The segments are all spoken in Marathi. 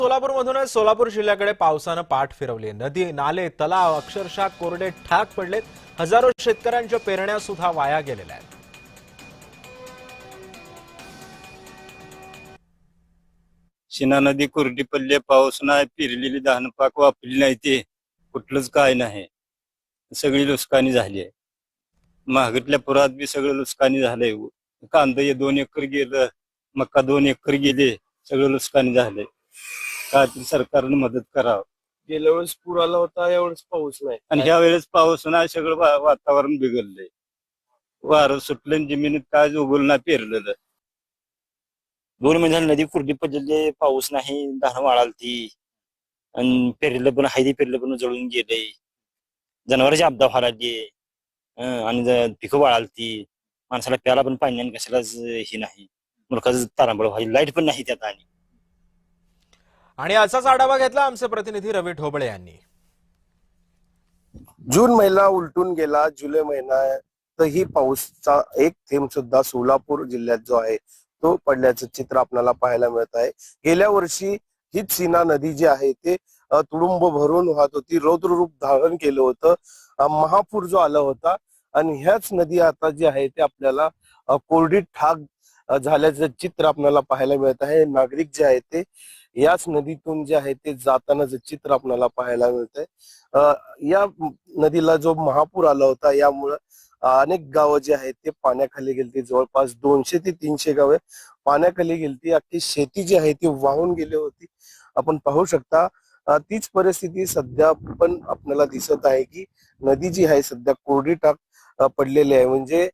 सोलापूरमधूनच सोलापूर जिल्ह्याकडे पावसानं पाठ फिरवली। नदी नाले तलाव अक्षरशः कोरडे ठाक पडलेत। हजारो शेतकऱ्यांच्या पेरण्या सुद्धा वाया गेलेल्या आहेत। शिना नदी कोरडी पडली, पाऊस नाही, पिरलेली धान पाक वापरली नाही, ते कुठलंच काय नाही, सगळी नुकसानी झाली आहे। महागटल्या पुरात बी सगळं नुकसानी झालंय। कांदा 2 एकर गेलं, मका 2 एकर गेले, सगळं नुकसानी झालंय। काय तरी सरकारने मदत करावं। गेल्या वेळेस पूर आला होता, यावेळेस पाऊस नाही आणि ह्या वेळेस पाऊस नाही, सगळं वातावरण बिघडलंय। वारं सुटलं, जमिनीत काय उगवलं नाही पेरलेलं। 2 महिने झाले नदी कोरडी पडलेली, पाऊस नाही, धान वाळालती आणि पेरलं पण हायदी पेरलं पण जळून गेलंय। जनावरांची आपदा व्हायला लागली आणि पिकं वाळालती, माणसाला प्याला पण पाणी आणि कशालाच हे नाही, मुलखाचं तारांबळ व्हायची, लाईट पण नाही त्यात। आणि असाच आढावा घेतला आमचे प्रतिनिधी रवी ढोबळे यांनी। जून महिना उलटून गेला, जुलै महिन्यातही पाऊसचा एक थेंब सुद्धा सोलापूर जिल्ह्यात जो आहे तो पडल्याचं चित्र आपल्याला पाहायला मिळत आहे। गेल्या वर्षी हीच सीना नदी जी आहे ते तुडुंब भरून वाहत होती, रौद्र रूप धारण केलं होतं, महापूर जो आला होता। आणि ह्याच नदी आता जी आहे ते आपल्याला कोरडी ठाक झाल्याचं चित्र आपल्याला पाहायला मिळत आहे। नागरिक जे आहे ते याच नदीतून जे आहे ते जातानाचं चित्र आपल्याला पाहायला मिळतंय। या नदीला जो महापूर आला होता, यामुळे अनेक गावं जी आहेत ते पाण्याखाली गेलती। जवळपास 200 ते 300 गावे पाण्याखाली गेलती। अख्खी शेती जी आहे ती वाहून गेली होती। आपण पाहू शकता तीच परिस्थिती सध्या पण आपल्याला दिसत आहे की नदी जी आहे सध्या कोरडी टाक पडलेली आहे। म्हणजे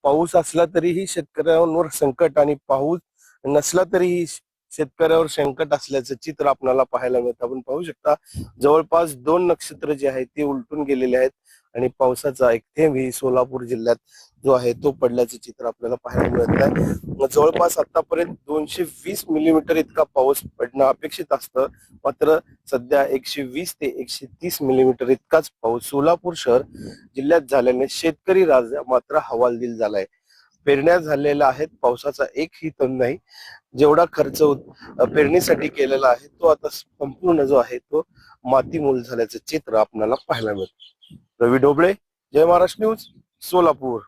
पाऊस असला तरीही शेतकऱ्यांवर संकट आणि पाऊस नसला तरीही शेतकऱ्यावर संकट असल्याचं चित्र आपल्याला पाहायला मिळतं। आपण पाहू शकता जवळपास 2 नक्षत्र जे आहेत ते उलटून गेलेले आहेत आणि पावसाचा एक थेंब ही सोलापूर जिल्ह्यात जो आहे तो पडल्याचं चित्र आपल्याला पाहायला मिळत आहे। जवळपास आतापर्यंत 220 मिलीमीटर इतका पाऊस पडणं अपेक्षित असतं, मात्र सध्या 120 ते 130 मिलीमीटर इतकाच पाऊस सोलापूर शहर जिल्ह्यात झाल्याने शेतकरी राजा मात्र हवालदिल झालाय। पेरण्या झालेल्या आहेत, पावसाचा एकही थेंब नाही। जेवढा खर्च पेरणीसाठी केलेला आहे तो आता संपूर्ण जो आहे तो मातीमोल झाल्याचं चित्र आपल्याला पाहायला मिळतं। रवी ढोबळे, जय महाराष्ट्र न्यूज, सोलापूर।